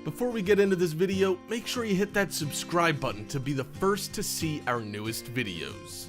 Before we get into this video, make sure you hit that subscribe button to be the first to see our newest videos.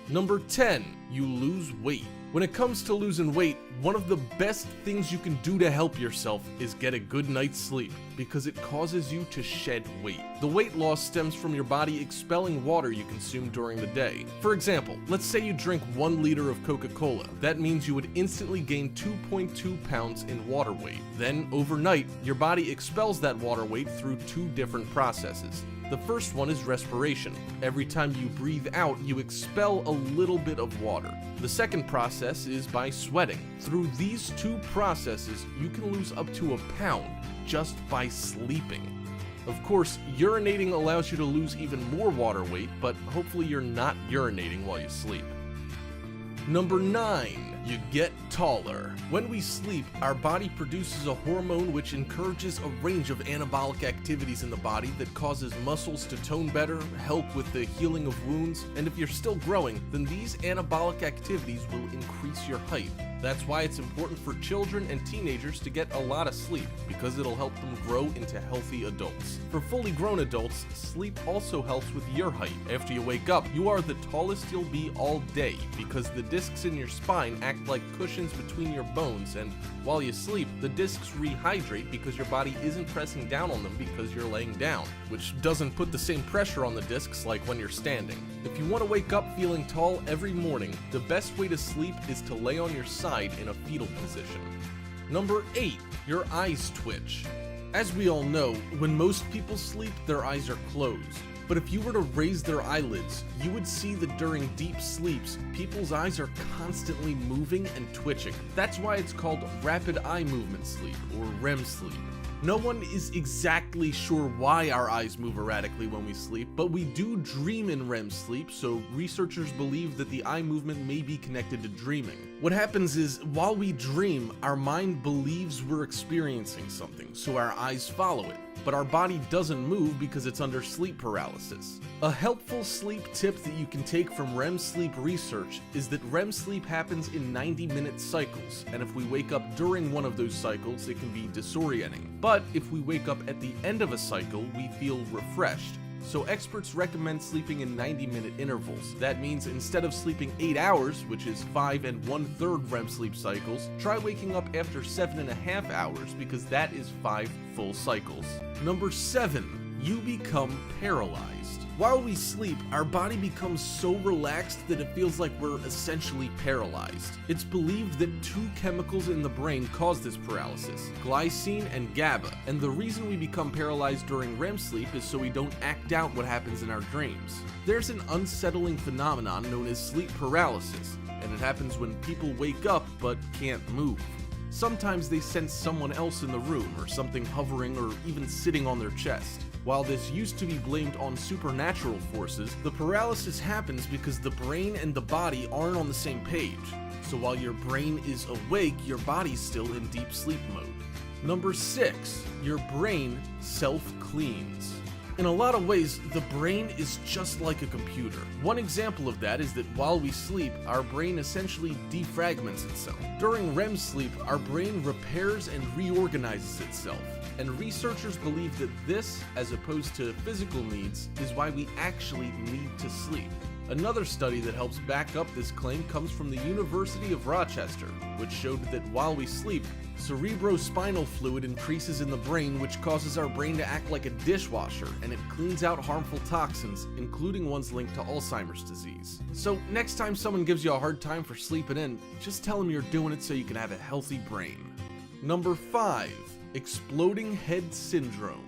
Number 10, you lose weight. When it comes to losing weight, one of the best things you can do to help yourself is get a good night's sleep, because it causes you to shed weight. The weight loss stems from your body expelling water you consume during the day. For example, let's say you drink 1 liter of Coca-Cola. That means you would instantly gain 2.2 pounds in water weight. Then, overnight, your body expels that water weight through 2 different processes. The first one is respiration. Every time you breathe out, you expel a little bit of water. The second process is by sweating. Through these 2 processes, you can lose up to a pound just by sleeping. Of course, urinating allows you to lose even more water weight, but hopefully you're not urinating while you sleep. Number 9. You get taller. When we sleep, our body produces a hormone which encourages a range of anabolic activities in the body that causes muscles to tone better, help with the healing of wounds, and if you're still growing, then these anabolic activities will increase your height. That's why it's important for children and teenagers to get a lot of sleep, because it'll help them grow into healthy adults. For fully grown adults, sleep also helps with your height. After you wake up, you are the tallest you'll be all day, because the discs in your spine act like cushions between your bones, and while you sleep, the discs rehydrate because your body isn't pressing down on them because you're laying down, which doesn't put the same pressure on the discs like when you're standing. If you want to wake up feeling tall every morning, the best way to sleep is to lay on your side in a fetal position. Number 8, your eyes twitch. As we all know, when most people sleep, their eyes are closed. But if you were to raise their eyelids, you would see that during deep sleeps, people's eyes are constantly moving and twitching. That's why it's called rapid eye movement sleep, or REM sleep. No one is exactly sure why our eyes move erratically when we sleep, but we do dream in REM sleep, so researchers believe that the eye movement may be connected to dreaming. What happens is, while we dream, our mind believes we're experiencing something, so our eyes follow it. But our body doesn't move because it's under sleep paralysis. A helpful sleep tip that you can take from REM sleep research is that REM sleep happens in 90-minute cycles, and if we wake up during one of those cycles, it can be disorienting. But if we wake up at the end of a cycle, we feel refreshed. So experts recommend sleeping in 90-minute intervals. That means instead of sleeping 8 hours, which is 5 1/3 REM sleep cycles, try waking up after 7.5 hours, because that is 5 full cycles. Number 7, you become paralyzed. While we sleep, our body becomes so relaxed that it feels like we're essentially paralyzed. It's believed that 2 chemicals in the brain cause this paralysis, glycine and GABA, and the reason we become paralyzed during REM sleep is so we don't act out what happens in our dreams. There's an unsettling phenomenon known as sleep paralysis, and it happens when people wake up but can't move. Sometimes they sense someone else in the room, or something hovering or even sitting on their chest. While this used to be blamed on supernatural forces, the paralysis happens because the brain and the body aren't on the same page. So while your brain is awake, your body's still in deep sleep mode. Number 6, your brain self-cleans. In a lot of ways, the brain is just like a computer. One example of that is that while we sleep, our brain essentially defragments itself. During REM sleep, our brain repairs and reorganizes itself. And researchers believe that this, as opposed to physical needs, is why we actually need to sleep. Another study that helps back up this claim comes from the University of Rochester, which showed that while we sleep, cerebrospinal fluid increases in the brain, which causes our brain to act like a dishwasher, and it cleans out harmful toxins, including ones linked to Alzheimer's disease. So next time someone gives you a hard time for sleeping in, just tell them you're doing it so you can have a healthy brain. Number 5, exploding head syndrome.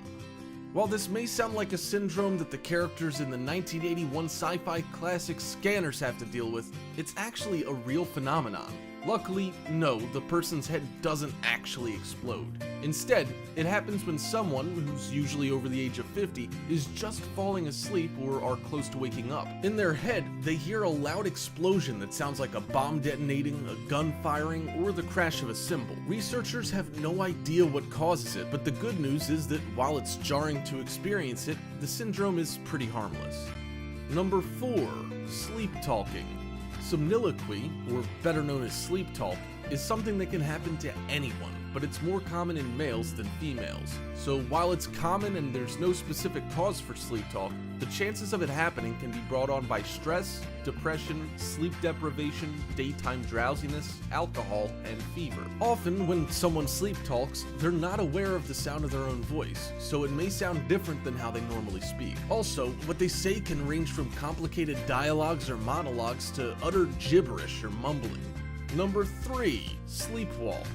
While this may sound like a syndrome that the characters in the 1981 sci-fi classic Scanners have to deal with, it's actually a real phenomenon. Luckily, no, the person's head doesn't actually explode. Instead, it happens when someone, who's usually over the age of 50, is just falling asleep or are close to waking up. In their head, they hear a loud explosion that sounds like a bomb detonating, a gun firing, or the crash of a cymbal. Researchers have no idea what causes it, but the good news is that while it's jarring to experience it, the syndrome is pretty harmless. Number 4, sleep talking. Somniloquy, or better known as sleep talk, is something that can happen to anyone. but it's more common in males than females. So while it's common and there's no specific cause for sleep talk, the chances of it happening can be brought on by stress, depression, sleep deprivation, daytime drowsiness, alcohol, and fever. Often, when someone sleep talks, they're not aware of the sound of their own voice, so it may sound different than how they normally speak. Also, what they say can range from complicated dialogues or monologues to utter gibberish or mumbling. Number 3. Sleepwalk.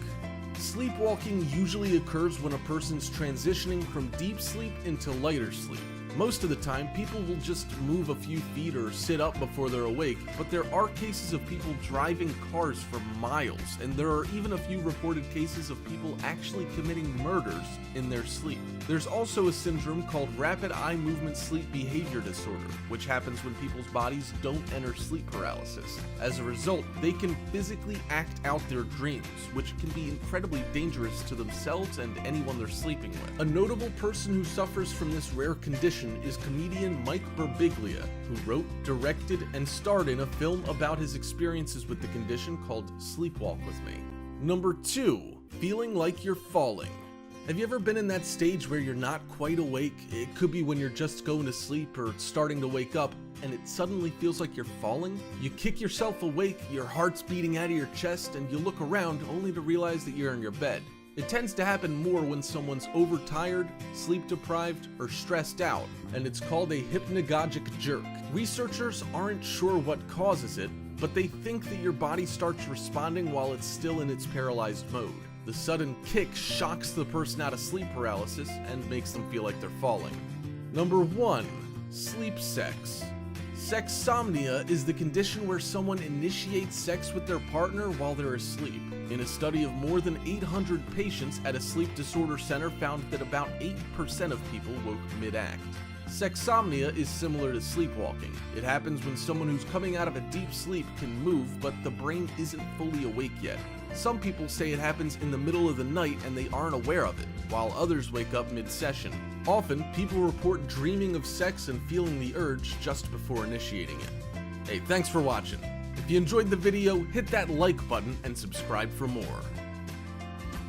Sleepwalking usually occurs when a person's transitioning from deep sleep into lighter sleep. Most of the time, people will just move a few feet or sit up before they're awake, but there are cases of people driving cars for miles, and there are even a few reported cases of people actually committing murders in their sleep. There's also a syndrome called rapid eye movement sleep behavior disorder, which happens when people's bodies don't enter sleep paralysis. As a result, they can physically act out their dreams, which can be incredibly dangerous to themselves and anyone they're sleeping with. A notable person who suffers from this rare condition is comedian Mike Birbiglia, who wrote, directed, and starred in a film about his experiences with the condition called Sleepwalk With Me. Number 2. Feeling like you're falling. Have you ever been in that stage where you're not quite awake? It could be when you're just going to sleep or starting to wake up, and it suddenly feels like you're falling? You kick yourself awake, your heart's beating out of your chest, and you look around only to realize that you're in your bed. It tends to happen more when someone's overtired, sleep deprived, or stressed out, and it's called a hypnagogic jerk. Researchers aren't sure what causes it, but they think that your body starts responding while it's still in its paralyzed mode. The sudden kick shocks the person out of sleep paralysis and makes them feel like they're falling. Number 1. Sleep sex. Sexsomnia is the condition where someone initiates sex with their partner while they're asleep. In a study of more than 800 patients at a sleep disorder center found that about 8% of people woke mid-act. Sexsomnia is similar to sleepwalking. It happens when someone who's coming out of a deep sleep can move, but the brain isn't fully awake yet. Some people say it happens in the middle of the night and they aren't aware of it, while others wake up mid-session. Often, people report dreaming of sex and feeling the urge just before initiating it. Hey, thanks for watching. If you enjoyed the video, hit that like button and subscribe for more.